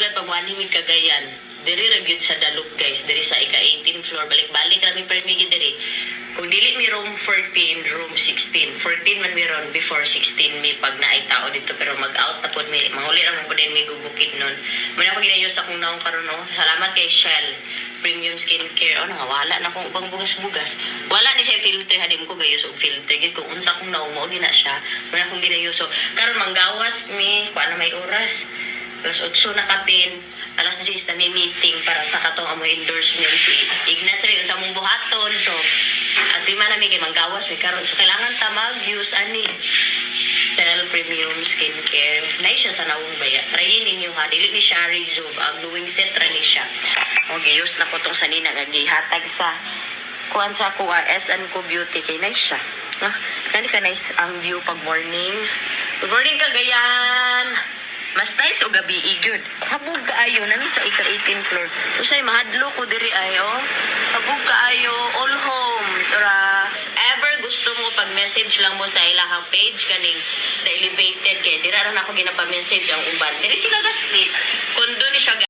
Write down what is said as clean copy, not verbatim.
Sugad pag manimig Cagayan, diri ra gyud sa Dalok guys, diri sa ika-18 floor, balik-balik rami permi gyud diri. Kung dili mi room 14, room 16. 14 man mi ron before 16 mi pag naay tao dito, pero mag-out na pod mi. Manguli ra man po din mi gubukid nun. Muna ko ginayo sa kung naong karon no. Salamat kay Shell Premium Skincare. Oh, wala na kung ubang bugas-bugas. Wala ni siya filter, hadim ko gayos og filter gid kung unsa kung naumo gina siya. Muna kong ginayo so karon manggawas mi, kuan na may oras. Alas 8 na kapin, alas 10 na may meeting para sa katong amoy endorsement si Ignat sa sa mong buhaton. So, at di man namin kay manggawas may karon. So, kailangan ta mag-use ani Shell Premium Skincare. Nay siya sa nawong baya. Tryin ninyo ha. Dili ni siya resolve. Ang glowing set ra ni siya. Okay, use na ko tong sanina. Gihatag sa kuan sa kuha. SN ko Beauty. Kay nay siya. Kani ka nice ang view pag morning. Good morning Cagayan! Mas nice o gabi good. Habog kaayo nami sa ika-18 floor. Usay mahadlo ko diri ayo. Habog kaayo all home. Tara, ever gusto mo pag message lang mo sa ilahang page kaning the elevated kay dira ra na ako ginapa-message ang uban. Diri sila gaslit. Kundo ni siya